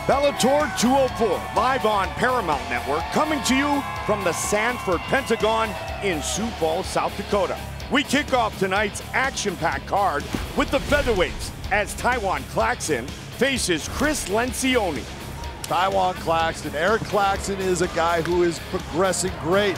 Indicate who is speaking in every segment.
Speaker 1: Bellator 204, live on Paramount Network, coming to you from the Sanford Pentagon in Sioux Falls, South Dakota. We kick off tonight's action-packed card with the featherweights as Taiwan Claxton faces Chris Lencioni.
Speaker 2: Taiwan Claxton. Eric Claxton is a guy who is progressing great.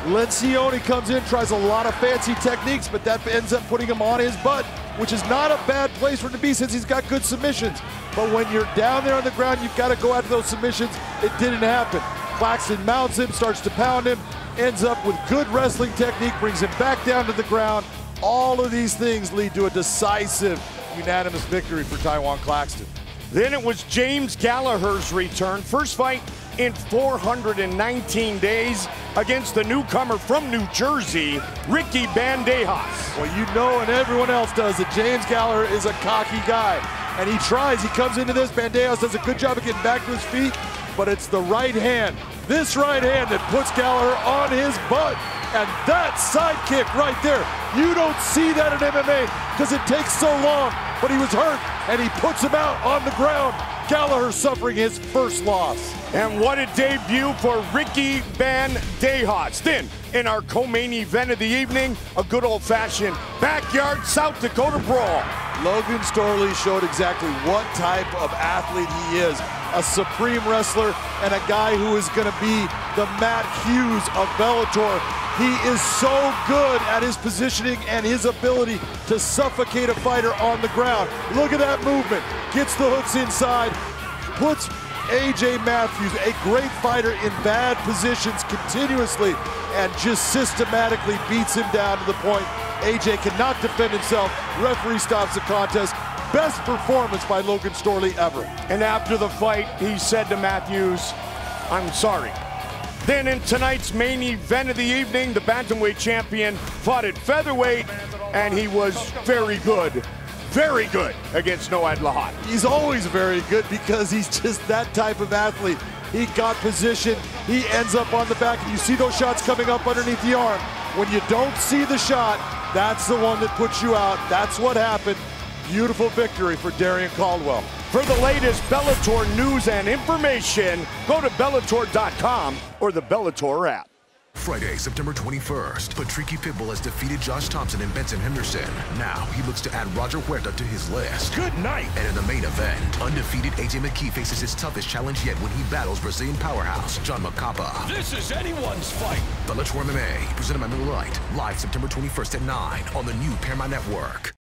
Speaker 2: Lencioni comes in, tries a lot of fancy techniques, but that ends up putting him on his butt, which is not a bad place for him to be since he's got good submissions. But when you're down there on the ground, you've got to go after those submissions. It didn't happen. Claxton mounts him, starts to pound him, ends up with good wrestling technique, brings him back down to the ground. All of these things lead to a decisive, unanimous victory for Taiwan Claxton.
Speaker 1: Then it was James Gallagher's return. First fight in 419 days against the newcomer from New Jersey, Ricky Bandejas.
Speaker 2: Well, you know, and everyone else does, that James Gallagher is a cocky guy. And he tries, he comes into this, Bandejas does a good job of getting back to his feet, but it's the right hand, this right hand that puts Gallagher on his butt. And that side kick right there, you don't see that in MMA because it takes so long, but he was hurt and he puts him out on the ground. Gallagher suffering his first loss.
Speaker 1: And what a debut for Ricky Bandejas. Then, in our co-main event of the evening, a good old-fashioned backyard South Dakota brawl.
Speaker 2: Logan Storley showed exactly what type of athlete he is. A supreme wrestler and a guy who is going to be the Matt Hughes of Bellator. He is so good at his positioning and his ability to suffocate a fighter on the ground. Look at that movement. Gets the hooks inside, puts AJ Matthews, a great fighter, in bad positions continuously and just systematically beats him down to the point AJ cannot defend himself. Referee stops the contest. Best performance by Logan Storley ever.
Speaker 1: And after the fight, he said to Matthews, "I'm sorry." Then in tonight's main event of the evening, the bantamweight champion fought at featherweight, and he was very good against Noad Lahat.
Speaker 2: He's always very good because he's just that type of athlete. He got position, he ends up on the back, and you see those shots coming up underneath the arm. When you don't see the shot, that's the one that puts you out. That's what happened. Beautiful victory for Darian Caldwell.
Speaker 1: For the latest Bellator news and information, go to Bellator.com or the Bellator app.
Speaker 3: Friday, September 21st, Patricky Pitbull has defeated Josh Thompson and Benson Henderson. Now he looks to add Roger Huerta to his list.
Speaker 1: Good night.
Speaker 3: And in the main event, undefeated AJ McKee faces his toughest challenge yet when he battles Brazilian powerhouse John Macapa.
Speaker 1: This is anyone's fight.
Speaker 3: Bellator MMA, presented by Miller Lite, live September 21st at 9 on the new Paramount Network.